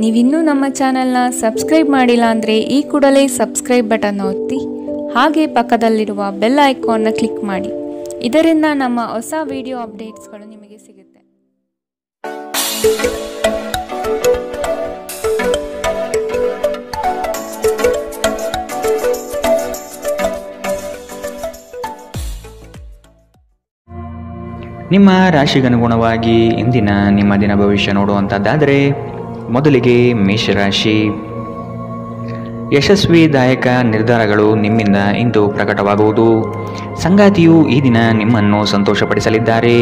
ನೀವಿನ್ನೂ ನಮ್ಮ ಚಾನೆಲ್ನ ಸಬ್ಸ್ಕ್ರೈಬ್ ಮಾಡಿಲ್ಲ ಅಂದರೆ ಈ ಕೂಡಲೇ ಸಬ್ಸ್ಕ್ರೈಬ್ ಬಟನ್ ಒತ್ತಿ ಹಾಗೆ ಪಕ್ಕದಲ್ಲಿರುವ ಬೆಲ್ ಐಕಾನ್ನ ಕ್ಲಿಕ್ ಮಾಡಿ. ಇದರಿಂದ ನಮ್ಮ ಹೊಸ ವಿಡಿಯೋ ಅಪ್ಡೇಟ್ಸ್ಗಳು ನಿಮಗೆ ಸಿಗುತ್ತೆ. ನಿಮ್ಮ ರಾಶಿಗನುಗುಣವಾಗಿ ಇಂದಿನ ನಿಮ್ಮ ದಿನ ಭವಿಷ್ಯ ನೋಡುವಂಥದ್ದಾದರೆ ಮೊದಲಿಗೆ ಮೇಷರಾಶಿ. ಯಶಸ್ವಿದಾಯಕ ನಿರ್ಧಾರಗಳು ನಿಮ್ಮಿಂದ ಇಂದು ಪ್ರಕಟವಾಗುವುದು. ಸಂಗಾತಿಯು ಈ ದಿನ ನಿಮ್ಮನ್ನು ಸಂತೋಷಪಡಿಸಲಿದ್ದಾರೆ.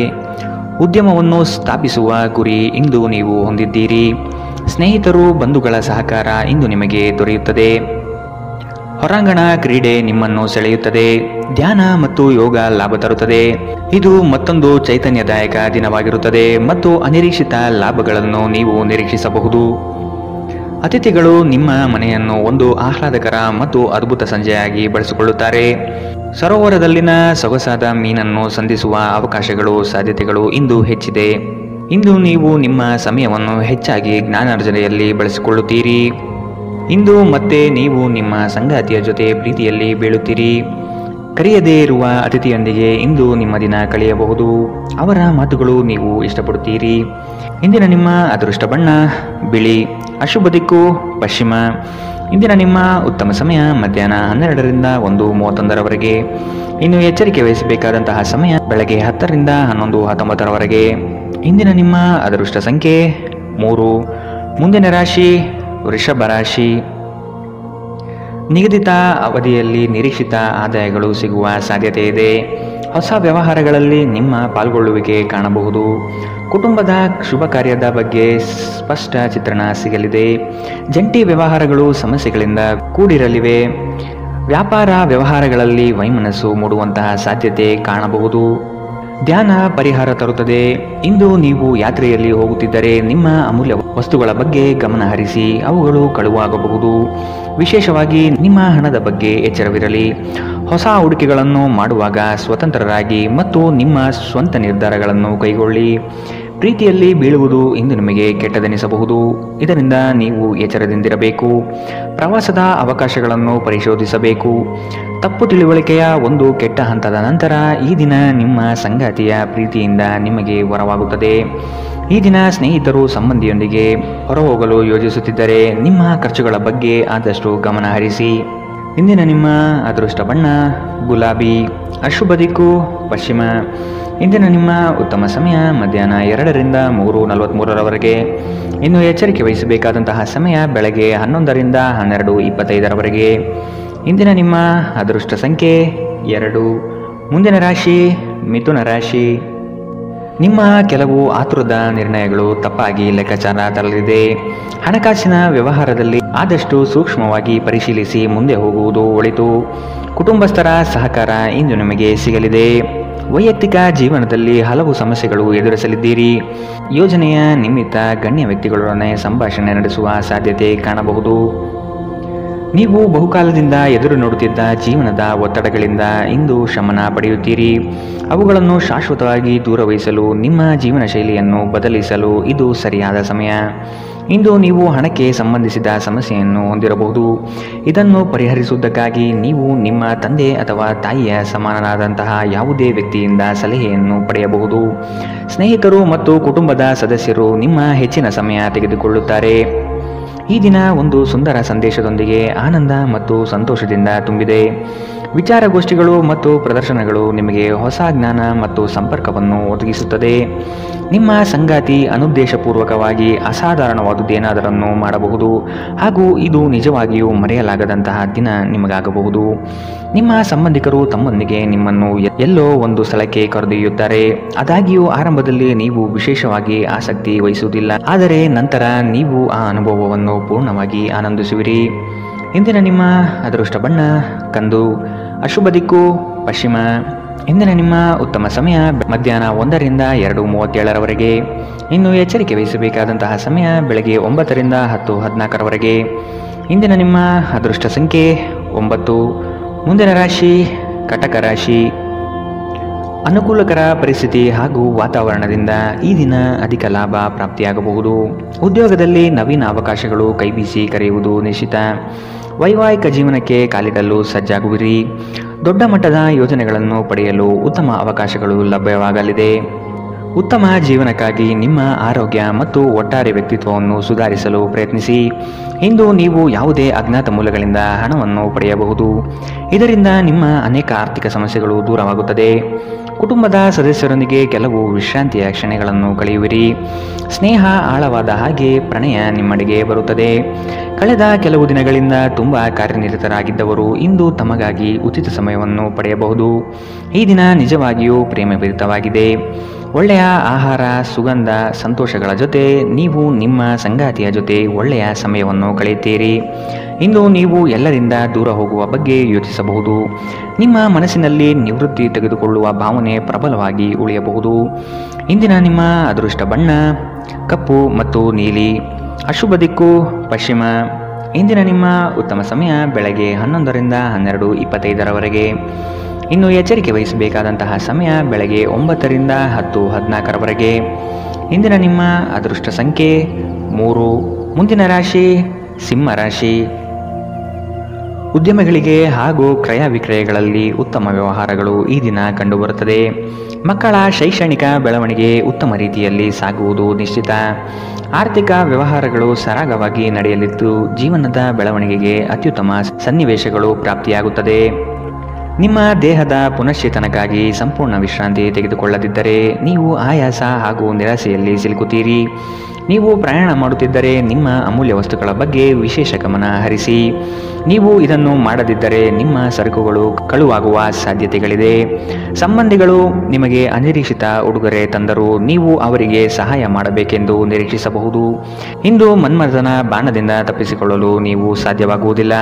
ಉದ್ಯಮವನ್ನು ಸ್ಥಾಪಿಸುವ ಗುರಿ ಇಂದು ನೀವು ಹೊಂದಿದ್ದೀರಿ. ಸ್ನೇಹಿತರು ಬಂಧುಗಳ ಸಹಕಾರ ಇಂದು ನಿಮಗೆ ದೊರೆಯುತ್ತದೆ. ಹೊರಾಂಗಣ ಕ್ರೀಡೆ ನಿಮ್ಮನ್ನು ಸೆಳೆಯುತ್ತದೆ. ಧ್ಯಾನ ಮತ್ತು ಯೋಗ ಲಾಭ ತರುತ್ತದೆ. ಇದು ಮತ್ತೊಂದು ಚೈತನ್ಯದಾಯಕ ದಿನವಾಗಿರುತ್ತದೆ ಮತ್ತು ಅನಿರೀಕ್ಷಿತ ಲಾಭಗಳನ್ನು ನೀವು ನಿರೀಕ್ಷಿಸಬಹುದು. ಅತಿಥಿಗಳು ನಿಮ್ಮ ಮನೆಯನ್ನು ಒಂದು ಆಹ್ಲಾದಕರ ಮತ್ತು ಅದ್ಭುತ ಸಂಜೆಯಾಗಿ ಬಳಸಿಕೊಳ್ಳುತ್ತಾರೆ. ಸರೋವರದಲ್ಲಿನ ಸೊಗಸಾದ ಮೀನನ್ನು ಸಂಧಿಸುವ ಅವಕಾಶಗಳು ಸಾಧ್ಯತೆಗಳು ಇಂದು ಹೆಚ್ಚಿದೆ. ಇಂದು ನೀವು ನಿಮ್ಮ ಸಮಯವನ್ನು ಹೆಚ್ಚಾಗಿ ಜ್ಞಾನಾರ್ಜನೆಯಲ್ಲಿ ಬಳಸಿಕೊಳ್ಳುತ್ತೀರಿ. ಇಂದು ಮತ್ತೆ ನೀವು ನಿಮ್ಮ ಸಂಗಾತಿಯ ಜೊತೆ ಪ್ರೀತಿಯಲ್ಲಿ ಬೀಳುತ್ತೀರಿ. ಕರೆಯದೇ ಇರುವ ಅತಿಥಿಯೊಂದಿಗೆ ಇಂದು ನಿಮ್ಮ ದಿನ ಕಳೆಯಬಹುದು. ಅವರ ಮಾತುಗಳು ನೀವು ಇಷ್ಟಪಡುತ್ತೀರಿ. ಇಂದಿನ ನಿಮ್ಮ ಅದೃಷ್ಟ ಬಣ್ಣ ಬಿಳಿ. ಅಶುಭ ದಿಕ್ಕು ಪಶ್ಚಿಮ. ಇಂದಿನ ನಿಮ್ಮ ಉತ್ತಮ ಸಮಯ ಮಧ್ಯಾಹ್ನ 12ರಿಂದ 1:31ರವರೆಗೆ. ಇನ್ನು ಎಚ್ಚರಿಕೆ ವಹಿಸಬೇಕಾದಂತಹ ಸಮಯ ಬೆಳಗ್ಗೆ 10ರಿಂದ 11:19ರವರೆಗೆ. ಇಂದಿನ ನಿಮ್ಮ ಅದೃಷ್ಟ ಸಂಖ್ಯೆ 3. ಮುಂದಿನ ರಾಶಿ ವೃಷಭ ರಾಶಿ. ನಿಗದಿತ ಅವಧಿಯಲ್ಲಿ ನಿರೀಕ್ಷಿತ ಆದಾಯಗಳು ಸಿಗುವ ಸಾಧ್ಯತೆ ಇದೆ. ಹೊಸ ವ್ಯವಹಾರಗಳಲ್ಲಿ ನಿಮ್ಮ ಪಾಲ್ಗೊಳ್ಳುವಿಕೆ ಕಾಣಬಹುದು. ಕುಟುಂಬದ ಶುಭ ಕಾರ್ಯದ ಬಗ್ಗೆ ಸ್ಪಷ್ಟ ಚಿತ್ರಣ ಸಿಗಲಿದೆ. ಜಂಟಿ ವ್ಯವಹಾರಗಳು ಸಮಸ್ಯೆಗಳಿಂದ ಕೂಡಿರಲಿವೆ. ವ್ಯಾಪಾರ ವ್ಯವಹಾರಗಳಲ್ಲಿ ವೈಮನಸ್ಸು ಮೂಡುವಂತಹ ಸಾಧ್ಯತೆ ಕಾಣಬಹುದು. ಧ್ಯಾನ ಪರಿಹಾರ ತರುತ್ತದೆ. ಇಂದು ನೀವು ಯಾತ್ರೆಯಲ್ಲಿ ಹೋಗುತ್ತಿದ್ದರೆ ನಿಮ್ಮ ಅಮೂಲ್ಯ ವಸ್ತುಗಳ ಬಗ್ಗೆ ಗಮನ ಹರಿಸಿ. ಅವುಗಳು ಕಳುವಾಗಬಹುದು. ವಿಶೇಷವಾಗಿ ನಿಮ್ಮ ಹಣದ ಬಗ್ಗೆ ಎಚ್ಚರವಿರಲಿ. ಹೊಸ ಹೂಡಿಕೆಗಳನ್ನು ಮಾಡುವಾಗ ಸ್ವತಂತ್ರರಾಗಿ ಮತ್ತು ನಿಮ್ಮ ಸ್ವಂತ ನಿರ್ಧಾರಗಳನ್ನು ಕೈಗೊಳ್ಳಿ. ಪ್ರೀತಿಯಲ್ಲಿ ಬೀಳುವುದು ಇಂದು ನಿಮಗೆ ಕೆಟ್ಟದೆನಿಸಬಹುದು. ಇದರಿಂದ ನೀವು ಎಚ್ಚರದಿಂದಿರಬೇಕು. ಪ್ರವಾಸದ ಅವಕಾಶಗಳನ್ನು ಪರಿಶೋಧಿಸಬೇಕು. ತಪ್ಪು ತಿಳುವಳಿಕೆಯ ಒಂದು ಕೆಟ್ಟ ಹಂತದ ನಂತರ ಈ ದಿನ ನಿಮ್ಮ ಸಂಗಾತಿಯ ಪ್ರೀತಿಯಿಂದ ನಿಮಗೆ ವರವಾಗುತ್ತದೆ. ಈ ದಿನ ಸ್ನೇಹಿತರು ಸಂಬಂಧಿಯೊಂದಿಗೆ ಹೊರಹೋಗಲು ಯೋಜಿಸುತ್ತಿದ್ದರೆ ನಿಮ್ಮ ಖರ್ಚುಗಳ ಬಗ್ಗೆ ಆದಷ್ಟು ಗಮನ ಹರಿಸಿ. ಇಂದಿನ ನಿಮ್ಮ ಅದೃಷ್ಟ ಬಣ್ಣ ಗುಲಾಬಿ. ಅಶುಭ ದಿಕ್ಕು ಪಶ್ಚಿಮ. ಇಂದಿನ ನಿಮ್ಮ ಉತ್ತಮ ಸಮಯ ಮಧ್ಯಾಹ್ನ 2ರಿಂದ 3:43ರವರೆಗೆ. ಇನ್ನು ಎಚ್ಚರಿಕೆ ವಹಿಸಬೇಕಾದಂತಹ ಸಮಯ ಬೆಳಗ್ಗೆ 11ರಿಂದ 12:25ರವರೆಗೆ. ಇಂದಿನ ನಿಮ್ಮ ಅದೃಷ್ಟ ಸಂಖ್ಯೆ 2. ಮುಂದಿನ ರಾಶಿ ಮಿಥುನ ರಾಶಿ. ನಿಮ್ಮ ಕೆಲವು ಆತುರದ ನಿರ್ಣಯಗಳು ತಪ್ಪಾಗಿ ಲೆಕ್ಕಾಚಾರ ತರಲಿದೆ. ಹಣಕಾಸಿನ ವ್ಯವಹಾರದಲ್ಲಿ ಆದಷ್ಟು ಸೂಕ್ಷ್ಮವಾಗಿ ಪರಿಶೀಲಿಸಿ ಮುಂದೆ ಹೋಗುವುದು ಒಳಿತು. ಕುಟುಂಬಸ್ಥರ ಸಹಕಾರ ಇಂದು ನಿಮಗೆ ಸಿಗಲಿದೆ. ವೈಯಕ್ತಿಕ ಜೀವನದಲ್ಲಿ ಹಲವು ಸಮಸ್ಯೆಗಳು ಎದುರಿಸಲಿದ್ದೀರಿ. ಯೋಜನೆಯ ನಿಮಿತ್ತ ಗಣ್ಯ ವ್ಯಕ್ತಿಗಳೊಡನೆ ಸಂಭಾಷಣೆ ನಡೆಸುವ ಸಾಧ್ಯತೆ ಕಾಣಬಹುದು. ನೀವು ಬಹುಕಾಲದಿಂದ ಎದುರು ನೋಡುತ್ತಿದ್ದ ಜೀವನದ ಒತ್ತಡಗಳಿಂದ ಇಂದು ಶಮನ ಪಡೆಯುತ್ತೀರಿ. ಅವುಗಳನ್ನು ಶಾಶ್ವತವಾಗಿ ದೂರವಹಿಸಲು ನಿಮ್ಮ ಜೀವನ ಶೈಲಿಯನ್ನು ಬದಲಿಸಲು ಇದು ಸರಿಯಾದ ಸಮಯ. ಇಂದು ನೀವು ಹಣಕ್ಕೆ ಸಂಬಂಧಿಸಿದ ಸಮಸ್ಯೆಯನ್ನು ಹೊಂದಿರಬಹುದು. ಇದನ್ನು ಪರಿಹರಿಸುವುದಕ್ಕಾಗಿ ನೀವು ನಿಮ್ಮ ತಂದೆ ಅಥವಾ ತಾಯಿಯ ಸಮಾನನಾದಂತಹ ಯಾವುದೇ ವ್ಯಕ್ತಿಯಿಂದ ಸಲಹೆಯನ್ನು ಪಡೆಯಬಹುದು. ಸ್ನೇಹಿತರು ಮತ್ತು ಕುಟುಂಬದ ಸದಸ್ಯರು ನಿಮ್ಮ ಹೆಚ್ಚಿನ ಸಮಯ ತೆಗೆದುಕೊಳ್ಳುತ್ತಾರೆ. ಈ ದಿನ ಒಂದು ಸುಂದರ ಸಂದೇಶದೊಂದಿಗೆ ಆನಂದ ಮತ್ತು ಸಂತೋಷದಿಂದ ತುಂಬಿದೆ. ವಿಚಾರಗೋಷ್ಠಿಗಳು ಮತ್ತು ಪ್ರದರ್ಶನಗಳು ನಿಮಗೆ ಹೊಸ ಜ್ಞಾನ ಮತ್ತು ಸಂಪರ್ಕವನ್ನು ಒದಗಿಸುತ್ತದೆ. ನಿಮ್ಮ ಸಂಗಾತಿ ಅನುದ್ದೇಶಪೂರ್ವಕವಾಗಿ ಅಸಾಧಾರಣವಾದುದೇನಾದರನ್ನು ಮಾಡಬಹುದು ಹಾಗೂ ಇದು ನಿಜವಾಗಿಯೂ ಮರೆಯಲಾಗದಂತಹ ದಿನ ನಿಮಗಾಗಬಹುದು. ನಿಮ್ಮ ಸಂಬಂಧಿಕರು ತಮ್ಮೊಂದಿಗೆ ನಿಮ್ಮನ್ನು ಎಲ್ಲೋ ಒಂದು ಸ್ಥಳಕ್ಕೆ ಕರೆದೊಯ್ಯುತ್ತಾರೆ. ಆದಾಗ್ಯೂ ಆರಂಭದಲ್ಲಿ ನೀವು ವಿಶೇಷವಾಗಿ ಆಸಕ್ತಿ ವಹಿಸುವುದಿಲ್ಲ, ಆದರೆ ನಂತರ ನೀವು ಆ ಅನುಭವವನ್ನು ಪೂರ್ಣವಾಗಿ ಆನಂದಿಸುವಿರಿ. ಇಂದಿನ ನಿಮ್ಮ ಅದೃಷ್ಟ ಬಣ್ಣ ಕಂದು. ಅಶುಭ ದಿಕ್ಕು ಪಶ್ಚಿಮ. ಇಂದಿನ ನಿಮ್ಮ ಉತ್ತಮ ಸಮಯ ಮಧ್ಯಾಹ್ನ 1ರಿಂದ 2:37ರವರೆಗೆ. ಇನ್ನು ಎಚ್ಚರಿಕೆ ವಹಿಸಬೇಕಾದಂತಹ ಸಮಯ ಬೆಳಗ್ಗೆ 9ರಿಂದ 10:14ರವರೆಗೆ. ಇಂದಿನ ನಿಮ್ಮ ಅದೃಷ್ಟ ಸಂಖ್ಯೆ 9. ಮುಂದಿನ ರಾಶಿ ಕಟಕ ರಾಶಿ. ಅನುಕೂಲಕರ ಪರಿಸ್ಥಿತಿ ಹಾಗೂ ವಾತಾವರಣದಿಂದ ಈ ದಿನ ಅಧಿಕ ಲಾಭ ಪ್ರಾಪ್ತಿಯಾಗಬಹುದು. ಉದ್ಯೋಗದಲ್ಲಿ ನವೀನ ಅವಕಾಶಗಳು ಕೈಬೀಸಿ ಕರೆಯುವುದು ನಿಶ್ಚಿತ. ವೈವಾಹಿಕ ಜೀವನಕ್ಕೆ ಕಾಲಿಡಲು ಸಜ್ಜಾಗುವಿರಿ. ದೊಡ್ಡ ಮಟ್ಟದ ಯೋಜನೆಗಳನ್ನು ಪಡೆಯಲು ಉತ್ತಮ ಅವಕಾಶಗಳು ಲಭ್ಯವಾಗಲಿದೆ. ಉತ್ತಮ ಜೀವನಕ್ಕಾಗಿ ನಿಮ್ಮ ಆರೋಗ್ಯ ಮತ್ತು ಒಟ್ಟಾರೆ ವ್ಯಕ್ತಿತ್ವವನ್ನು ಸುಧಾರಿಸಲು ಪ್ರಯತ್ನಿಸಿ. ಇಂದು ನೀವು ಯಾವುದೇ ಅಜ್ಞಾತ ಮೂಲಗಳಿಂದ ಹಣವನ್ನು ಪಡೆಯಬಹುದು. ಇದರಿಂದ ನಿಮ್ಮ ಅನೇಕ ಆರ್ಥಿಕ ಸಮಸ್ಯೆಗಳು ದೂರವಾಗುತ್ತದೆ. ಕುಟುಂಬದ ಸದಸ್ಯರೊಂದಿಗೆ ಕೆಲವು ವಿಶ್ರಾಂತಿಯ ಕ್ಷಣಗಳನ್ನು ಕಳೆಯುವಿರಿ. ಸ್ನೇಹ ಆಳವಾದ ಹಾಗೆ ಪ್ರಣಯ ನಿಮ್ಮಡೆಗೆ ಬರುತ್ತದೆ. ಕಳೆದ ಕೆಲವು ದಿನಗಳಿಂದ ತುಂಬ ಕಾರ್ಯನಿರತರಾಗಿದ್ದವರು ಇಂದು ತಮಗಾಗಿ ಉಚಿತ ಸಮಯವನ್ನು ಪಡೆಯಬಹುದು. ಈ ದಿನ ನಿಜವಾಗಿಯೂ ಪ್ರೇಮಭರಿತವಾಗಿದೆ. ಒಳ್ಳೆಯ ಆಹಾರ, ಸುಗಂಧ, ಸಂತೋಷಗಳ ಜೊತೆ ನೀವು ನಿಮ್ಮ ಸಂಗಾತಿಯ ಜೊತೆ ಒಳ್ಳೆಯ ಸಮಯವನ್ನು ಕಳೆಯುತ್ತೀರಿ. ಇಂದು ನೀವು ಎಲ್ಲರಿಂದ ದೂರ ಹೋಗುವ ಬಗ್ಗೆ ಯೋಚಿಸಬಹುದು. ನಿಮ್ಮ ಮನಸ್ಸಿನಲ್ಲಿ ನಿವೃತ್ತಿ ತೆಗೆದುಕೊಳ್ಳುವ ಭಾವನೆ ಪ್ರಬಲವಾಗಿ ಉಳಿಯಬಹುದು. ಇಂದಿನ ನಿಮ್ಮ ಅದೃಷ್ಟ ಬಣ್ಣ ಕಪ್ಪು ಮತ್ತು ನೀಲಿ. ಅಶುಭ ದಿಕ್ಕು ಪಶ್ಚಿಮ. ಇಂದಿನ ನಿಮ್ಮ ಉತ್ತಮ ಸಮಯ ಬೆಳಗ್ಗೆ 11ರಿಂದ 12:25ರವರೆಗೆ. ಇನ್ನು ಎಚ್ಚರಿಕೆ ವಹಿಸಬೇಕಾದಂತಹ ಸಮಯ ಬೆಳಗ್ಗೆ 9ರಿಂದ 10:14ರವರೆಗೆ. ಇಂದಿನ ನಿಮ್ಮ ಅದೃಷ್ಟ ಸಂಖ್ಯೆ 3. ಮುಂದಿನ ರಾಶಿ ಸಿಂಹ ರಾಶಿ. ಉದ್ಯಮಿಗಳಿಗೆ ಹಾಗೂ ಕ್ರಯ ವಿಕ್ರಯಗಳಲ್ಲಿ ಉತ್ತಮ ವ್ಯವಹಾರಗಳು ಈ ದಿನ ಕಂಡುಬರುತ್ತದೆ. ಮಕ್ಕಳ ಶೈಕ್ಷಣಿಕ ಬೆಳವಣಿಗೆ ಉತ್ತಮ ರೀತಿಯಲ್ಲಿ ಸಾಗುವುದು ನಿಶ್ಚಿತ. ಆರ್ಥಿಕ ವ್ಯವಹಾರಗಳು ಸರಾಗವಾಗಿ ನಡೆಯಲಿದ್ದು ಜೀವನದ ಬೆಳವಣಿಗೆಗೆ ಅತ್ಯುತ್ತಮ ಸನ್ನಿವೇಶಗಳು ಪ್ರಾಪ್ತಿಯಾಗುತ್ತದೆ. ನಿಮ್ಮ ದೇಹದ ಪುನಶ್ಚೇತನಕ್ಕಾಗಿ ಸಂಪೂರ್ಣ ವಿಶ್ರಾಂತಿ ತೆಗೆದುಕೊಳ್ಳದಿದ್ದರೆ ನೀವು ಆಯಾಸ ಹಾಗೂ ನಿರಾಸೆಯಲ್ಲಿ ಸಿಲುಕುತ್ತೀರಿ. ನೀವು ಪ್ರಯಾಣ ಮಾಡುತ್ತಿದ್ದರೆ ನಿಮ್ಮ ಅಮೂಲ್ಯ ವಸ್ತುಗಳ ಬಗ್ಗೆ ವಿಶೇಷ ಗಮನ ಹರಿಸಿ. ನೀವು ಇದನ್ನು ಮಾಡದಿದ್ದರೆ ನಿಮ್ಮ ಸರಕುಗಳು ಕಳುವಾಗುವ ಸಾಧ್ಯತೆಗಳಿದೆ. ಸಂಬಂಧಿಗಳು ನಿಮಗೆ ಅನಿರೀಕ್ಷಿತ ಉಡುಗೊರೆ ತಂದರೂ ನೀವು ಅವರಿಗೆ ಸಹಾಯ ಮಾಡಬೇಕೆಂದು ನಿರೀಕ್ಷಿಸಬಹುದು. ಇಂದು ಮನ್ಮಥನ ಬಾಣದಿಂದ ತಪ್ಪಿಸಿಕೊಳ್ಳಲು ನೀವು ಸಾಧ್ಯವಾಗುವುದಿಲ್ಲ.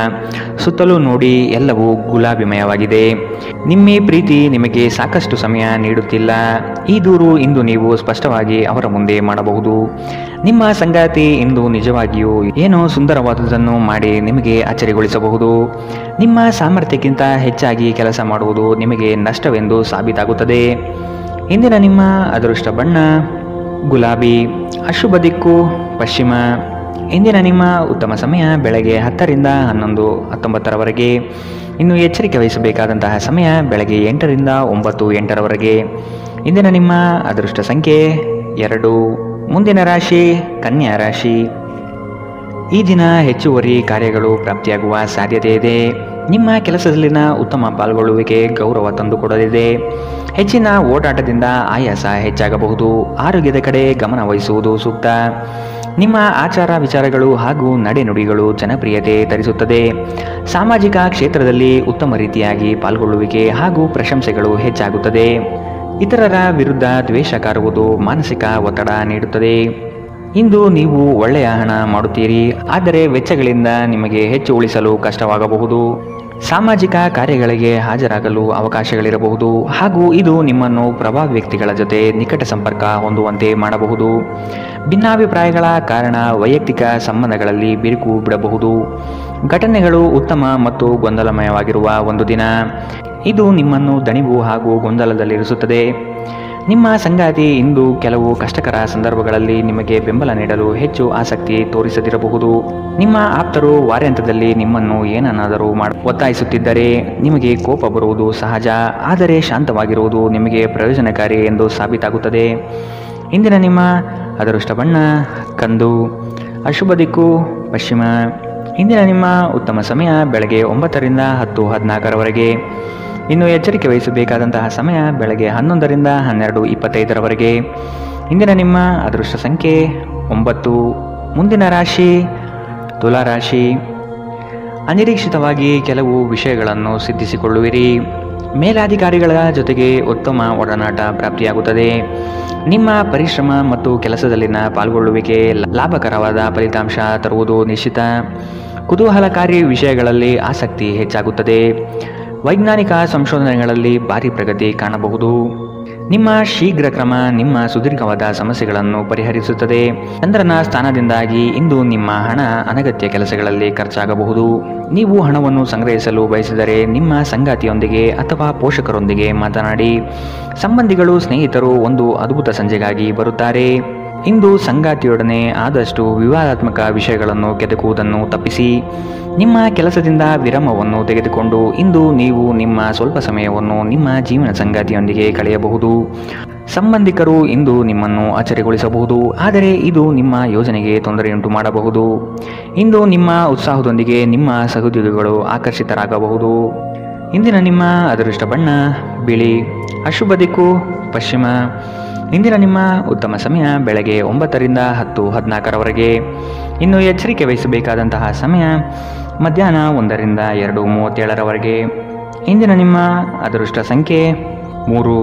ಸುತ್ತಲೂ ನೋಡಿ, ಎಲ್ಲವೂ ಗುಲಾಬಿಮಯವಾಗಿದೆ. ನಿಮ್ಮ ಪ್ರೀತಿ ನಿಮಗೆ ಸಾಕಷ್ಟು ಸಮಯ ನೀಡುತ್ತಿಲ್ಲ. ಈ ದೂರು ಇಂದು ನೀವು ಸ್ಪಷ್ಟವಾಗಿ ಅವರ ಮುಂದೆ ಮಾಡಬಹುದು. ನಿಮ್ಮ ಸಂಗಾತಿ ಇಂದು ನಿಜವಾಗಿಯೂ ಏನೋ ಸುಂದರವಾದುದನ್ನು ಮಾಡಿ ನಿಮಗೆ ಅಚ್ಚರಿಗೊಳಿಸಬಹುದು. ನಿಮ್ಮ ಸಾಮರ್ಥ್ಯಕ್ಕಿಂತ ಹೆಚ್ಚಾಗಿ ಕೆಲಸ ಮಾಡುವುದು ನಿಮಗೆ ನಷ್ಟವೆಂದು ಸಾಬೀತಾಗುತ್ತದೆ. ಇಂದಿನ ನಿಮ್ಮ ಅದೃಷ್ಟ ಬಣ್ಣ ಗುಲಾಬಿ. ಅಶುಭ ದಿಕ್ಕು ಪಶ್ಚಿಮ. ಇಂದಿನ ನಿಮ್ಮ ಉತ್ತಮ ಸಮಯ ಬೆಳಗ್ಗೆ 10ರಿಂದ 11:19ರವರೆಗೆ. ಇನ್ನು ಎಚ್ಚರಿಕೆ ವಹಿಸಬೇಕಾದಂತಹ ಸಮಯ ಬೆಳಗ್ಗೆ 8ರಿಂದ 9:08ರವರೆಗೆ. ಇಂದಿನ ನಿಮ್ಮ ಅದೃಷ್ಟ ಸಂಖ್ಯೆ 2. ಮುಂದಿನ ರಾಶಿ ಕನ್ಯಾ ರಾಶಿ. ಈ ದಿನ ಹೆಚ್ಚುವರಿ ಕಾರ್ಯಗಳು ಪ್ರಾಪ್ತಿಯಾಗುವ ಸಾಧ್ಯತೆ ಇದೆ. ನಿಮ್ಮ ಕೆಲಸದಲ್ಲಿನ ಉತ್ತಮ ಪಾಲ್ಗೊಳ್ಳುವಿಕೆ ಗೌರವ ತಂದುಕೊಡಲಿದೆ. ಹೆಚ್ಚಿನ ಓಡಾಟದಿಂದ ಆಯಾಸ ಹೆಚ್ಚಾಗಬಹುದು. ಆರೋಗ್ಯದ ಕಡೆ ಗಮನ ವಹಿಸುವುದು ಸೂಕ್ತ. ನಿಮ್ಮ ಆಚಾರ ವಿಚಾರಗಳು ಹಾಗೂ ನಡೆನುಡಿಗಳು ಜನಪ್ರಿಯತೆ ತರಿಸುತ್ತದೆ. ಸಾಮಾಜಿಕ ಕ್ಷೇತ್ರದಲ್ಲಿ ಉತ್ತಮ ರೀತಿಯಾಗಿ ಪಾಲ್ಗೊಳ್ಳುವಿಕೆ ಹಾಗೂ ಪ್ರಶಂಸೆಗಳು ಹೆಚ್ಚಾಗುತ್ತದೆ. ಇತರರ ವಿರುದ್ಧ ದ್ವೇಷ ಕಾರುವುದು ಮಾನಸಿಕ ಒತ್ತಡ ನೀಡುತ್ತದೆ. ಇಂದು ನೀವು ಒಳ್ಳೆಯ ಹಣ ಮಾಡುತ್ತೀರಿ, ಆದರೆ ವೆಚ್ಚಗಳಿಂದ ನಿಮಗೆ ಹೆಚ್ಚು ಉಳಿಸಲು ಕಷ್ಟವಾಗಬಹುದು. ಸಾಮಾಜಿಕ ಕಾರ್ಯಗಳಿಗೆ ಹಾಜರಾಗಲು ಅವಕಾಶಗಳಿರಬಹುದು ಹಾಗೂ ಇದು ನಿಮ್ಮನ್ನು ಪ್ರಭಾವಿ ವ್ಯಕ್ತಿಗಳ ಜೊತೆ ನಿಕಟ ಸಂಪರ್ಕ ಹೊಂದುವಂತೆ ಮಾಡಬಹುದು. ಭಿನ್ನಾಭಿಪ್ರಾಯಗಳ ಕಾರಣ ವೈಯಕ್ತಿಕ ಸಂಬಂಧಗಳಲ್ಲಿ ಬಿರುಕು ಬಿಡಬಹುದು. ಘಟನೆಗಳು ಉತ್ತಮ ಮತ್ತು ಗೊಂದಲಮಯವಾಗಿರುವ ಒಂದು ದಿನ. ಇದು ನಿಮ್ಮನ್ನು ದಣಿವು ಹಾಗೂ ಗೊಂದಲದಲ್ಲಿರಿಸುತ್ತದೆ. ನಿಮ್ಮ ಸಂಗಾತಿ ಇಂದು ಕೆಲವು ಕಷ್ಟಕರ ಸಂದರ್ಭಗಳಲ್ಲಿ ನಿಮಗೆ ಬೆಂಬಲ ನೀಡಲು ಹೆಚ್ಚು ಆಸಕ್ತಿ ತೋರಿಸದಿರಬಹುದು. ನಿಮ್ಮ ಆಪ್ತರು ವಾರಾಂತ್ಯದಲ್ಲಿ ನಿಮ್ಮನ್ನು ಏನನ್ನಾದರೂ ಒತ್ತಾಯಿಸುತ್ತಿದ್ದರೆ ನಿಮಗೆ ಕೋಪ ಬರುವುದು ಸಹಜ, ಆದರೆ ಶಾಂತವಾಗಿರುವುದು ನಿಮಗೆ ಪ್ರಯೋಜನಕಾರಿ ಎಂದು ಸಾಬೀತಾಗುತ್ತದೆ. ಇಂದಿನ ನಿಮ್ಮ ಅದೃಷ್ಟ ಬಣ್ಣ ಕಂದು. ಅಶುಭ ದಿಕ್ಕು ಪಶ್ಚಿಮ. ಇಂದಿನ ನಿಮ್ಮ ಉತ್ತಮ ಸಮಯ ಬೆಳಗ್ಗೆ 9ರಿಂದ 10:14ರವರೆಗೆ. ಇನ್ನು ಎಚ್ಚರಿಕೆ ವಹಿಸಬೇಕಾದಂತಹ ಸಮಯ ಬೆಳಗ್ಗೆ 11ರಿಂದ 12:25ರವರೆಗೆ. ಇಂದಿನ ನಿಮ್ಮ ಅದೃಷ್ಟ ಸಂಖ್ಯೆ 9. ಮುಂದಿನ ರಾಶಿ ತುಲಾ ರಾಶಿ. ಅನಿರೀಕ್ಷಿತವಾಗಿ ಕೆಲವು ವಿಷಯಗಳನ್ನು ಸಿದ್ಧಿಸಿಕೊಳ್ಳುವಿರಿ. ಮೇಲಾಧಿಕಾರಿಗಳ ಜೊತೆಗೆ ಉತ್ತಮ ಒಡನಾಟ ಪ್ರಾಪ್ತಿಯಾಗುತ್ತದೆ. ನಿಮ್ಮ ಪರಿಶ್ರಮ ಮತ್ತು ಕೆಲಸದಲ್ಲಿನ ಪಾಲ್ಗೊಳ್ಳುವಿಕೆ ಲಾಭಕರವಾದ ಫಲಿತಾಂಶ ತರುವುದು ನಿಶ್ಚಿತ. ಕುತೂಹಲಕಾರಿ ವಿಷಯಗಳಲ್ಲಿ ಆಸಕ್ತಿ ಹೆಚ್ಚಾಗುತ್ತದೆ. ವೈಜ್ಞಾನಿಕ ಸಂಶೋಧನೆಗಳಲ್ಲಿ ಭಾರಿ ಪ್ರಗತಿ ಕಾಣಬಹುದು. ನಿಮ್ಮ ಶೀಘ್ರ ಕ್ರಮ ನಿಮ್ಮ ಸುದೀರ್ಘವಾದ ಸಮಸ್ಯೆಗಳನ್ನು ಪರಿಹರಿಸುತ್ತದೆ. ಚಂದ್ರನ ಸ್ಥಾನದಿಂದಾಗಿ ಇಂದು ನಿಮ್ಮ ಹಣ ಅನಗತ್ಯ ಕೆಲಸಗಳಲ್ಲಿ ಖರ್ಚಾಗಬಹುದು. ನೀವು ಹಣವನ್ನು ಸಂಗ್ರಹಿಸಲು ಬಯಸಿದರೆ ನಿಮ್ಮ ಸಂಗಾತಿಯೊಂದಿಗೆ ಅಥವಾ ಪೋಷಕರೊಂದಿಗೆ ಮಾತನಾಡಿ. ಸಂಬಂಧಿಗಳು, ಸ್ನೇಹಿತರು ಒಂದು ಅದ್ಭುತ ಸಂಜೆಗಾಗಿ ಬರುತ್ತಾರೆ. ಇಂದು ಸಂಗಾತಿಯೊಡನೆ ಆದಷ್ಟು ವಿವಾದಾತ್ಮಕ ವಿಷಯಗಳನ್ನು ಕೆದಕುವುದನ್ನು ತಪ್ಪಿಸಿ. ನಿಮ್ಮ ಕೆಲಸದಿಂದ ವಿರಾಮವನ್ನು ತೆಗೆದುಕೊಂಡು ಇಂದು ನೀವು ನಿಮ್ಮ ಸ್ವಲ್ಪ ಸಮಯವನ್ನು ನಿಮ್ಮ ಜೀವನ ಸಂಗಾತಿಯೊಂದಿಗೆ ಕಳೆಯಬಹುದು. ಸಂಬಂಧಿಕರು ಇಂದು ನಿಮ್ಮನ್ನು ಅಚ್ಚರಿಗೊಳಿಸಬಹುದು, ಆದರೆ ಇದು ನಿಮ್ಮ ಯೋಜನೆಗೆ ತೊಂದರೆಯುಂಟು ಮಾಡಬಹುದು. ಇಂದು ನಿಮ್ಮ ಉತ್ಸಾಹದೊಂದಿಗೆ ನಿಮ್ಮ ಸಹೋದ್ಯೋಗಿಗಳು ಆಕರ್ಷಿತರಾಗಬಹುದು. ಇಂದಿನ ನಿಮ್ಮ ಅದೃಷ್ಟ ಬಣ್ಣ ಬಿಳಿ. ಅಶುಭ ದಿಕ್ಕು ಪಶ್ಚಿಮ. ಇಂದಿನ ನಿಮ್ಮ ಉತ್ತಮ ಸಮಯ ಬೆಳಗ್ಗೆ 9 ರಿಂದ 10:14 ಇನ್ನು ಎಚ್ಚರಿಕೆ ವಹಿಸಬೇಕಾದಂತಹ ಸಮಯ ಮಧ್ಯಾಹ್ನ 1 ರಿಂದ 2:37 ಇಂದಿನ ನಿಮ್ಮ ಅದೃಷ್ಟ ಸಂಖ್ಯೆ 3.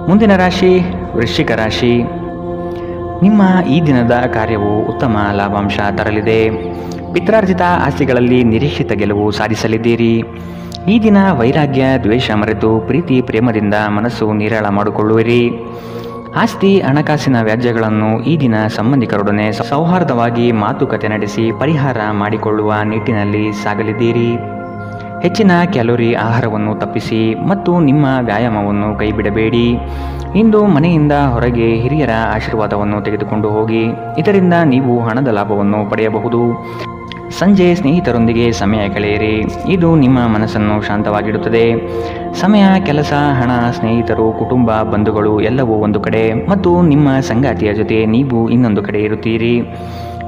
ಮುಂದಿನ ರಾಶಿ ವೃಶ್ಚಿಕ ರಾಶಿ. ನಿಮ್ಮ ಈ ದಿನದ ಕಾರ್ಯವು ಉತ್ತಮ ಲಾಭಾಂಶ ತರಲಿದೆ. ಪಿತ್ರಾರ್ಜಿತ ಆಸ್ತಿಗಳಲ್ಲಿ ನಿರೀಕ್ಷಿತ ಗೆಲುವು ಸಾಧಿಸಲಿದ್ದೀರಿ. ಈ ದಿನ ವೈರಾಗ್ಯ ದ್ವೇಷ ಮರೆತು ಪ್ರೀತಿ ಪ್ರೇಮದಿಂದ ಮನಸ್ಸು ನಿರಾಳ ಮಾಡಿಕೊಳ್ಳುವಿರಿ. ಆಸ್ತಿ ಹಣಕಾಸಿನ ವ್ಯಾಜ್ಯಗಳನ್ನು ಈ ದಿನ ಸಂಬಂಧಿಕರೊಡನೆ ಸೌಹಾರ್ದವಾಗಿ ಮಾತುಕತೆ ನಡೆಸಿ ಪರಿಹಾರ ಮಾಡಿಕೊಳ್ಳುವ ನಿಟ್ಟಿನಲ್ಲಿ ಸಾಗಲಿದ್ದೀರಿ. ಹೆಚ್ಚಿನ ಕ್ಯಾಲೋರಿ ಆಹಾರವನ್ನು ತಪ್ಪಿಸಿ ಮತ್ತು ನಿಮ್ಮ ವ್ಯಾಯಾಮವನ್ನು ಕೈಬಿಡಬೇಡಿ. ಇಂದು ಮನೆಯಿಂದ ಹೊರಗೆ ಹಿರಿಯರ ಆಶೀರ್ವಾದವನ್ನು ತೆಗೆದುಕೊಂಡು ಹೋಗಿ, ಇದರಿಂದ ನೀವು ಹಣದ ಲಾಭವನ್ನು ಪಡೆಯಬಹುದು. ಸಂಜೆ ಸ್ನೇಹಿತರೊಂದಿಗೆ ಸಮಯ ಕಳೆಯಿರಿ, ಇದು ನಿಮ್ಮ ಮನಸ್ಸನ್ನು ಶಾಂತವಾಗಿಡುತ್ತದೆ. ಸಮಯ, ಕೆಲಸ, ಹಣ, ಸ್ನೇಹಿತರು, ಕುಟುಂಬ, ಬಂಧುಗಳು ಎಲ್ಲವೂ ಒಂದು ಕಡೆ ಮತ್ತು ನಿಮ್ಮ ಸಂಗಾತಿಯ ಜೊತೆ ನೀವು ಇನ್ನೊಂದು ಕಡೆ ಇರುತ್ತೀರಿ.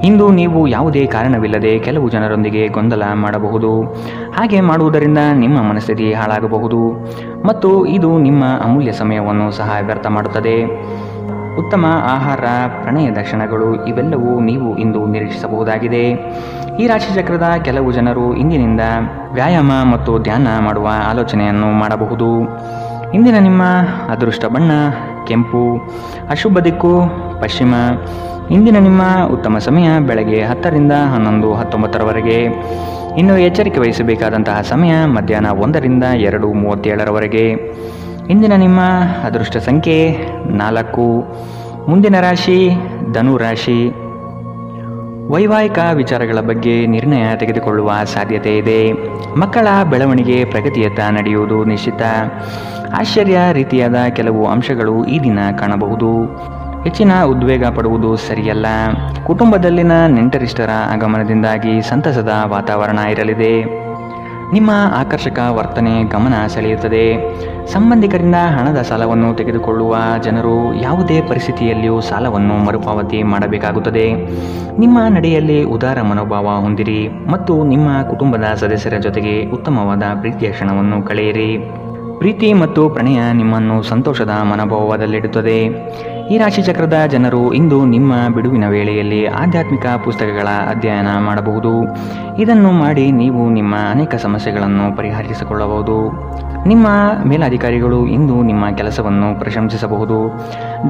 ಇಂದು ನೀವು ಯಾವುದೇ ಕಾರಣವಿಲ್ಲದೆ ಕೆಲವು ಜನರೊಂದಿಗೆ ಗೊಂದಲ ಮಾಡಬಹುದು. ಹಾಗೆ ಮಾಡುವುದರಿಂದ ನಿಮ್ಮ ಮನಸ್ಥಿತಿ ಹಾಳಾಗಬಹುದು ಮತ್ತು ಇದು ನಿಮ್ಮ ಅಮೂಲ್ಯ ಸಮಯವನ್ನು ಸಹ ವ್ಯರ್ಥ ಮಾಡುತ್ತದೆ. ಉತ್ತಮ ಆಹಾರ, ಪ್ರಣಯದ ಕ್ಷಣಗಳು ಇವೆಲ್ಲವೂ ನೀವು ಇಂದು ನಿರೀಕ್ಷಿಸಬಹುದಾಗಿದೆ. ಈ ರಾಶಿಚಕ್ರದ ಕೆಲವು ಜನರು ಇಂದಿನಿಂದ ವ್ಯಾಯಾಮ ಮತ್ತು ಧ್ಯಾನ ಮಾಡುವ ಆಲೋಚನೆಯನ್ನು ಮಾಡಬಹುದು. ಇಂದಿನ ನಿಮ್ಮ ಅದೃಷ್ಟ ಬಣ್ಣ ಕೆಂಪು. ಅಶುಭ ದಿಕ್ಕು ಪಶ್ಚಿಮ. ಇಂದಿನ ನಿಮ್ಮ ಉತ್ತಮ ಸಮಯ ಬೆಳಗ್ಗೆ 10 ರಿಂದ 11:19 ಇನ್ನು ಎಚ್ಚರಿಕೆ ವಹಿಸಬೇಕಾದಂತಹ ಸಮಯ ಮಧ್ಯಾಹ್ನ 1 ರಿಂದ 2:37 ಇಂದಿನ ನಿಮ್ಮ ಅದೃಷ್ಟ ಸಂಖ್ಯೆ 4. ಮುಂದಿನ ರಾಶಿ ಧನು ರಾಶಿ. ವೈವಾಹಿಕ ವಿಚಾರಗಳ ಬಗ್ಗೆ ನಿರ್ಣಯ ತೆಗೆದುಕೊಳ್ಳುವ ಸಾಧ್ಯತೆ ಇದೆ. ಮಕ್ಕಳ ಬೆಳವಣಿಗೆ ಪ್ರಗತಿಯತ್ತ ನಡೆಯುವುದು ನಿಶ್ಚಿತ. ಆಶ್ಚರ್ಯ ರೀತಿಯಾದ ಕೆಲವು ಅಂಶಗಳು ಈ ದಿನ ಕಾಣಬಹುದು. ಹೆಚ್ಚಿನ ಉದ್ವೇಗ ಪಡುವುದು ಸರಿಯಲ್ಲ. ಕುಟುಂಬದಲ್ಲಿನ ನೆಂಟರಿಷ್ಟರ ಆಗಮನದಿಂದಾಗಿ ಸಂತಸದ ವಾತಾವರಣ ಇರಲಿದೆ. ನಿಮ್ಮ ಆಕರ್ಷಕ ವರ್ತನೆ ಗಮನ ಸೆಳೆಯುತ್ತದೆ. ಸಂಬಂಧಿಕರಿಂದ ಹಣದ ಸಾಲವನ್ನು ತೆಗೆದುಕೊಳ್ಳುವ ಜನರು ಯಾವುದೇ ಪರಿಸ್ಥಿತಿಯಲ್ಲಿಯೂ ಸಾಲವನ್ನು ಮರುಪಾವತಿ ಮಾಡಬೇಕಾಗುತ್ತದೆ. ನಿಮ್ಮ ನಡೆಯಲ್ಲಿ ಉದಾರ ಮನೋಭಾವ ಹೊಂದಿರಿ ಮತ್ತು ನಿಮ್ಮ ಕುಟುಂಬದ ಸದಸ್ಯರ ಜೊತೆಗೆ ಉತ್ತಮವಾದ ಪ್ರೀತಿಯ ಕ್ಷಣವನ್ನು ಕಳೆಯಿರಿ. ಪ್ರೀತಿ ಮತ್ತು ಪ್ರಣಯ ನಿಮ್ಮನ್ನು ಸಂತೋಷದ ಮನೋಭಾವದಲ್ಲಿಡುತ್ತದೆ. ಈ ರಾಶಿಚಕ್ರದ ಜನರು ಇಂದು ನಿಮ್ಮ ಬಿಡುವಿನ ವೇಳೆಯಲ್ಲಿ ಆಧ್ಯಾತ್ಮಿಕ ಪುಸ್ತಕಗಳ ಅಧ್ಯಯನ ಮಾಡಬಹುದು. ಇದನ್ನು ಮಾಡಿ ನೀವು ನಿಮ್ಮ ಅನೇಕ ಸಮಸ್ಯೆಗಳನ್ನು ಪರಿಹರಿಸಿಕೊಳ್ಳಬಹುದು. ನಿಮ್ಮ ಮೇಲಾಧಿಕಾರಿಗಳು ಇಂದು ನಿಮ್ಮ ಕೆಲಸವನ್ನು ಪ್ರಶಂಸಿಸಬಹುದು.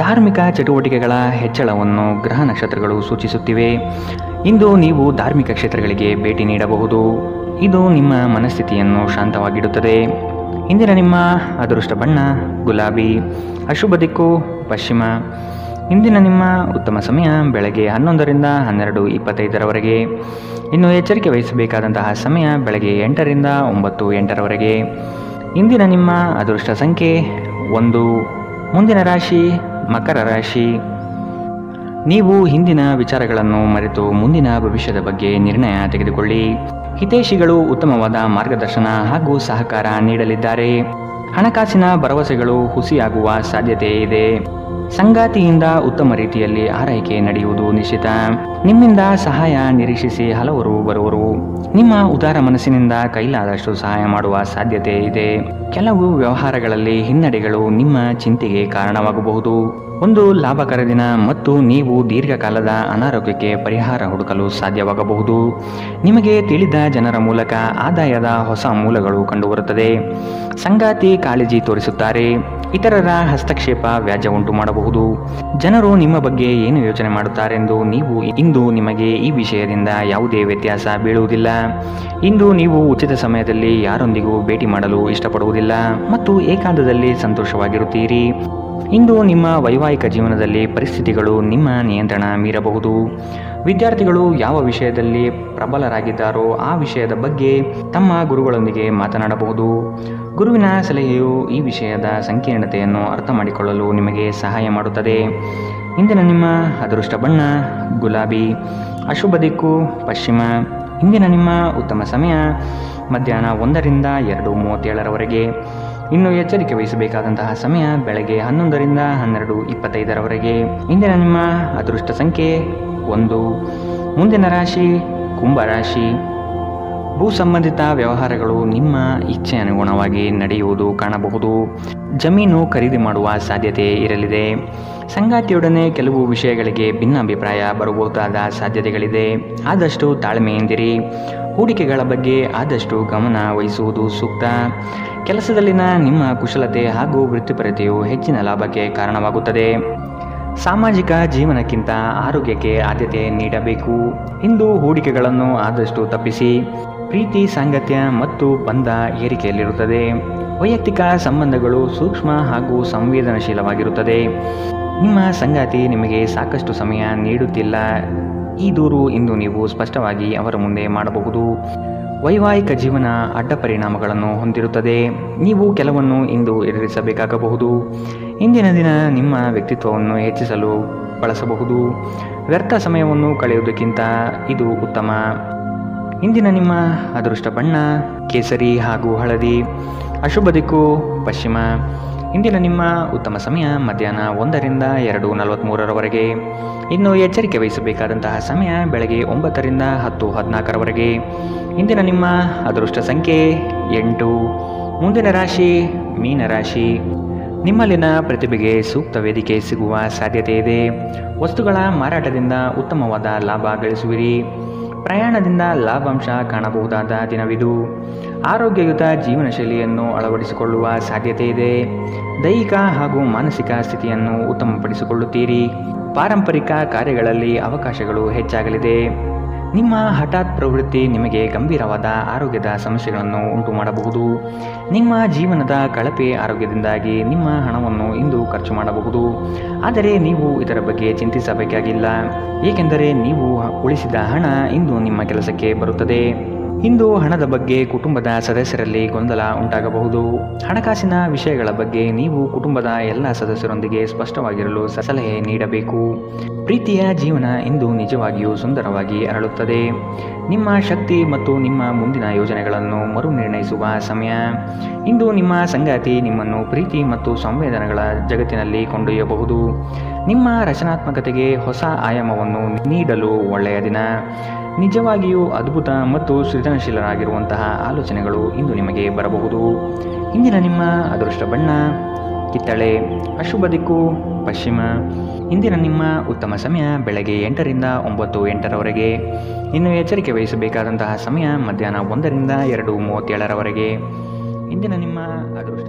ಧಾರ್ಮಿಕ ಚಟುವಟಿಕೆಗಳ ಹೆಚ್ಚಳವನ್ನು ಗ್ರಹ ನಕ್ಷತ್ರಗಳು ಸೂಚಿಸುತ್ತಿವೆ. ಇಂದು ನೀವು ಧಾರ್ಮಿಕ ಕ್ಷೇತ್ರಗಳಿಗೆ ಭೇಟಿ ನೀಡಬಹುದು. ಇದು ನಿಮ್ಮ ಮನಸ್ಥಿತಿಯನ್ನು ಶಾಂತವಾಗಿಡುತ್ತದೆ. ಇಂದಿನ ನಿಮ್ಮ ಅದೃಷ್ಟ ಬಣ್ಣ ಗುಲಾಬಿ. ಅಶುಭ ದಿಕ್ಕು ಪಶ್ಚಿಮ. ಇಂದಿನ ನಿಮ್ಮ ಉತ್ತಮ ಸಮಯ ಬೆಳಗ್ಗೆ 11 ರಿಂದ 12:25 ಇನ್ನು ಎಚ್ಚರಿಕೆ ವಹಿಸಬೇಕಾದಂತಹ ಸಮಯ ಬೆಳಗ್ಗೆ 8 ರಿಂದ 9:08 ಇಂದಿನ ನಿಮ್ಮ ಅದೃಷ್ಟ ಸಂಖ್ಯೆ 1. ಮುಂದಿನ ರಾಶಿ ಮಕರ ರಾಶಿ. ನೀವು ಹಿಂದಿನ ವಿಚಾರಗಳನ್ನು ಮರೆತು ಮುಂದಿನ ಭವಿಷ್ಯದ ಬಗ್ಗೆ ನಿರ್ಣಯ ತೆಗೆದುಕೊಳ್ಳಿ. ಹಿತೈಷಿಗಳು ಉತ್ತಮವಾದ ಮಾರ್ಗದರ್ಶನ ಹಾಗೂ ಸಹಕಾರ ನೀಡಲಿದ್ದಾರೆ. ಹಣಕಾಸಿನ ಭರವಸೆಗಳು ಹುಸಿಯಾಗುವ ಸಾಧ್ಯತೆ ಇದೆ. ಸಂಗಾತಿಯಿಂದ ಉತ್ತಮ ರೀತಿಯಲ್ಲಿ ಆರೈಕೆ ನಡೆಯುವುದು ನಿಶ್ಚಿತ. ನಿಮ್ಮಿಂದ ಸಹಾಯ ನಿರೀಕ್ಷಿಸಿ ಹಲವರು ಬರುವರು. ನಿಮ್ಮ ಉದಾರ ಮನಸ್ಸಿನಿಂದ ಕೈಲಾದಷ್ಟು ಸಹಾಯ ಮಾಡುವ ಸಾಧ್ಯತೆ ಇದೆ. ಕೆಲವು ವ್ಯವಹಾರಗಳಲ್ಲಿ ಹಿನ್ನಡೆಗಳು ನಿಮ್ಮ ಚಿಂತೆಗೆ ಕಾರಣವಾಗಬಹುದು. ಒಂದು ಲಾಭಕರ ದಿನ ಮತ್ತು ನೀವು ದೀರ್ಘಕಾಲದ ಅನಾರೋಗ್ಯಕ್ಕೆ ಪರಿಹಾರ ಹುಡುಕಲು ಸಾಧ್ಯವಾಗಬಹುದು. ನಿಮಗೆ ತಿಳಿದ ಜನರ ಮೂಲಕ ಆದಾಯದ ಹೊಸ ಮೂಲಗಳು ಕಂಡುಬರುತ್ತದೆ. ಸಂಗಾತಿ ಕಾಳಜಿ ತೋರಿಸುತ್ತಾರೆ. ಇತರರ ಹಸ್ತಕ್ಷೇಪ ವ್ಯಾಜ್ಯ ಉಂಟು ಮಾಡಬಹುದು. ಜನರು ನಿಮ್ಮ ಬಗ್ಗೆ ಏನು ಯೋಚನೆ ಮಾಡುತ್ತಾರೆಂದು ನೀವು ಇಂದು ನಿಮಗೆ ಈ ವಿಷಯದಿಂದ ಯಾವುದೇ ವ್ಯತ್ಯಾಸ ಬೀಳುವುದಿಲ್ಲ. ಇಂದು ನೀವು ಉಚಿತ ಸಮಯದಲ್ಲಿ ಯಾರೊಂದಿಗೂ ಭೇಟಿ ಮಾಡಲು ಇಷ್ಟಪಡುವುದಿಲ್ಲ ಮತ್ತು ಏಕಾಂತದಲ್ಲಿ ಸಂತೋಷವಾಗಿರುತ್ತೀರಿ. ಇಂದು ನಿಮ್ಮ ವೈವಾಹಿಕ ಜೀವನದಲ್ಲಿ ಪರಿಸ್ಥಿತಿಗಳು ನಿಮ್ಮ ನಿಯಂತ್ರಣ ಮೀರಬಹುದು. ವಿದ್ಯಾರ್ಥಿಗಳು ಯಾವ ವಿಷಯದಲ್ಲಿ ಪ್ರಬಲರಾಗಿದ್ದಾರೋ ಆ ವಿಷಯದ ಬಗ್ಗೆ ತಮ್ಮ ಗುರುಗಳೊಂದಿಗೆ ಮಾತನಾಡಬಹುದು. ಗುರುವಿನ ಸಲಹೆಯು ಈ ವಿಷಯದ ಸಂಕೀರ್ಣತೆಯನ್ನು ಅರ್ಥ ಮಾಡಿಕೊಳ್ಳಲು ನಿಮಗೆ ಸಹಾಯ ಮಾಡುತ್ತದೆ. ಇಂದಿನ ನಿಮ್ಮ ಅದೃಷ್ಟ ಬಣ್ಣ ಗುಲಾಬಿ, ಅಶುಭ ದಿಕ್ಕು ಪಶ್ಚಿಮ. ಇಂದಿನ ನಿಮ್ಮ ಉತ್ತಮ ಸಮಯ ಮಧ್ಯಾಹ್ನ 1ರಿಂದ 2:37ರವರೆಗೆ. ಇನ್ನು ಎಚ್ಚರಿಕೆ ವಹಿಸಬೇಕಾದಂತಹ ಸಮಯ ಬೆಳಗ್ಗೆ 11ರಿಂದ 12:25ರವರೆಗೆ. ಇಂದಿನ ನಿಮ್ಮ ಅದೃಷ್ಟ ಸಂಖ್ಯೆ 1. ಮುಂದಿನ ರಾಶಿ ಕುಂಭರಾಶಿ. ಭೂ ಸಂಬಂಧಿತ ವ್ಯವಹಾರಗಳು ನಿಮ್ಮ ಇಚ್ಛೆ ಅನುಗುಣವಾಗಿ ನಡೆಯುವುದು ಕಾಣಬಹುದು. ಜಮೀನು ಖರೀದಿ ಮಾಡುವ ಸಾಧ್ಯತೆ ಇರಲಿದೆ. ಸಂಗಾತಿಯೊಡನೆ ಕೆಲವು ವಿಷಯಗಳಿಗೆ ಭಿನ್ನಾಭಿಪ್ರಾಯ ಬರಬಹುದಾದ ಸಾಧ್ಯತೆಗಳಿದೆ. ಆದಷ್ಟು ತಾಳ್ಮೆಯಿಂದಿರಿ. ಹೂಡಿಕೆಗಳ ಬಗ್ಗೆ ಆದಷ್ಟು ಗಮನ ವಹಿಸುವುದು ಸೂಕ್ತ. ಕೆಲಸದಲ್ಲಿನ ನಿಮ್ಮ ಕುಶಲತೆ ಹಾಗೂ ವೃತ್ತಿಪರತೆಯು ಹೆಚ್ಚಿನ ಲಾಭಕ್ಕೆ ಕಾರಣವಾಗುತ್ತದೆ. ಸಾಮಾಜಿಕ ಜೀವನಕ್ಕಿಂತ ಆರೋಗ್ಯಕ್ಕೆ ಆದ್ಯತೆ ನೀಡಬೇಕು. ಇಂದು ಹೂಡಿಕೆಗಳನ್ನು ಆದಷ್ಟು ತಪ್ಪಿಸಿ. ಪ್ರೀತಿ ಸಾಂಗತ್ಯ ಮತ್ತು ಬಂಧ ಏರಿಕೆಯಲ್ಲಿರುತ್ತದೆ. ವೈಯಕ್ತಿಕ ಸಂಬಂಧಗಳು ಸೂಕ್ಷ್ಮ ಹಾಗೂ ಸಂವೇದನಶೀಲವಾಗಿರುತ್ತದೆ. ನಿಮ್ಮ ಸಂಗಾತಿ ನಿಮಗೆ ಸಾಕಷ್ಟು ಸಮಯ ನೀಡುತ್ತಿಲ್ಲ. ಈ ದೂರು ಇಂದು ನೀವು ಸ್ಪಷ್ಟವಾಗಿ ಅವರ ಮುಂದೆ ಮಾಡಬಹುದು. ವೈವಾಹಿಕ ಜೀವನ ಅಡ್ಡ ಪರಿಣಾಮಗಳನ್ನು ಹೊಂದಿರುತ್ತದೆ. ನೀವು ಕೆಲವನ್ನು ಇಂದು ಎದುರಿಸಬೇಕಾಗಬಹುದು. ಇಂದಿನ ದಿನ ನಿಮ್ಮ ವ್ಯಕ್ತಿತ್ವವನ್ನು ಹೆಚ್ಚಿಸಲು ಬಳಸಬಹುದು. ವ್ಯರ್ಥ ಸಮಯವನ್ನು ಕಳೆಯುವುದಕ್ಕಿಂತ ಇದು ಉತ್ತಮ. ಇಂದಿನ ನಿಮ್ಮ ಅದೃಷ್ಟ ಬಣ್ಣ ಕೇಸರಿ ಹಾಗೂ ಹಳದಿ, ಅಶುಭ ದಿಕ್ಕು ಪಶ್ಚಿಮ. ಇಂದಿನ ನಿಮ್ಮ ಉತ್ತಮ ಸಮಯ ಮಧ್ಯಾಹ್ನ 1ರಿಂದ 2:43ರವರೆಗೆ. ಇನ್ನು ಎಚ್ಚರಿಕೆ ವಹಿಸಬೇಕಾದಂತಹ ಸಮಯ ಬೆಳಗ್ಗೆ 9ರಿಂದ 10:14ರವರೆಗೆ. ಇಂದಿನ ನಿಮ್ಮ ಅದೃಷ್ಟ ಸಂಖ್ಯೆ 8. ಮುಂದಿನ ರಾಶಿ ಮೀನರಾಶಿ. ನಿಮ್ಮಲ್ಲಿನ ಪ್ರತಿಭೆಗೆ ಸೂಕ್ತ ವೇದಿಕೆ ಸಿಗುವ ಸಾಧ್ಯತೆ ಇದೆ. ವಸ್ತುಗಳ ಮಾರಾಟದಿಂದ ಉತ್ತಮವಾದ ಲಾಭ ಗಳಿಸುವಿರಿ. ಪ್ರಯಾಣದಿಂದ ಲಾಭಾಂಶ ಕಾಣಬಹುದಾದ ದಿನವಿದು. ಆರೋಗ್ಯಯುತ ಜೀವನ ಶೈಲಿಯನ್ನು ಅಳವಡಿಸಿಕೊಳ್ಳುವ ಸಾಧ್ಯತೆ ಇದೆ. ದೈಹಿಕ ಹಾಗೂ ಮಾನಸಿಕ ಸ್ಥಿತಿಯನ್ನು ಉತ್ತಮಪಡಿಸಿಕೊಳ್ಳುತ್ತೀರಿ. ಪಾರಂಪರಿಕ ಕಾರ್ಯಗಳಲ್ಲಿ ಅವಕಾಶಗಳು ಹೆಚ್ಚಾಗಲಿದೆ. ನಿಮ್ಮ ಹಠಾತ್ ಪ್ರವೃತ್ತಿ ನಿಮಗೆ ಗಂಭೀರವಾದ ಆರೋಗ್ಯದ ಸಮಸ್ಯೆಗಳನ್ನು ಉಂಟು ಮಾಡಬಹುದು. ನಿಮ್ಮ ಜೀವನದ ಕಳಪೆ ಆರೋಗ್ಯದಿಂದಾಗಿ ನಿಮ್ಮ ಹಣವನ್ನು ಇಂದು ಖರ್ಚು ಮಾಡಬಹುದು. ಆದರೆ ನೀವು ಇದರ ಬಗ್ಗೆ ಚಿಂತಿಸಬೇಕಾಗಿಲ್ಲ, ಏಕೆಂದರೆ ನೀವು ಉಳಿಸಿದ ಹಣ ಇಂದು ನಿಮ್ಮ ಕೆಲಸಕ್ಕೆ ಬರುತ್ತದೆ. ಇಂದು ಹಣದ ಬಗ್ಗೆ ಕುಟುಂಬದ ಸದಸ್ಯರಲ್ಲಿ ಗೊಂದಲ ಉಂಟಾಗಬಹುದು. ಹಣಕಾಸಿನ ವಿಷಯಗಳ ಬಗ್ಗೆ ನೀವು ಕುಟುಂಬದ ಎಲ್ಲ ಸದಸ್ಯರೊಂದಿಗೆ ಸ್ಪಷ್ಟವಾಗಿರಲು ಸಲಹೆ ನೀಡಬೇಕು. ಪ್ರೀತಿಯ ಜೀವನ ಇಂದು ನಿಜವಾಗಿಯೂ ಸುಂದರವಾಗಿ ಅರಳುತ್ತದೆ. ನಿಮ್ಮ ಶಕ್ತಿ ಮತ್ತು ನಿಮ್ಮ ಮುಂದಿನ ಯೋಜನೆಗಳನ್ನು ಮರುನಿರ್ಣಯಿಸುವ ಸಮಯ. ಇಂದು ನಿಮ್ಮ ಸಂಗಾತಿ ನಿಮ್ಮನ್ನು ಪ್ರೀತಿ ಮತ್ತು ಸಂವೇದನೆಗಳ ಜಗತ್ತಿನಲ್ಲಿ ಕೊಂಡೊಯ್ಯಬಹುದು. ನಿಮ್ಮ ರಚನಾತ್ಮಕತೆಗೆ ಹೊಸ ಆಯಾಮವನ್ನು ನೀಡಲು ಒಳ್ಳೆಯ ದಿನ. ನಿಜವಾಗಿಯೂ ಅದ್ಭುತ ಮತ್ತು ಸೃಜನಶೀಲರಾಗಿರುವಂತಹ ಆಲೋಚನೆಗಳು ಇಂದು ನಿಮಗೆ ಬರಬಹುದು. ಇಂದಿನ ನಿಮ್ಮ ಅದೃಷ್ಟ ಬಣ್ಣ ಕಿತ್ತಳೆ, ಅಶುಭ ದಿಕ್ಕು ಪಶ್ಚಿಮ. ಇಂದಿನ ನಿಮ್ಮ ಉತ್ತಮ ಸಮಯ ಬೆಳಗ್ಗೆ 8ರಿಂದ 9:08ರವರೆಗೆ. ಇನ್ನು ಎಚ್ಚರಿಕೆ ವಹಿಸಬೇಕಾದಂತಹ ಸಮಯ ಮಧ್ಯಾಹ್ನ 1ರಿಂದ 2:37ರವರೆಗೆ. ಇಂದಿನ ನಿಮ್ಮ ಅದೃಷ್ಟ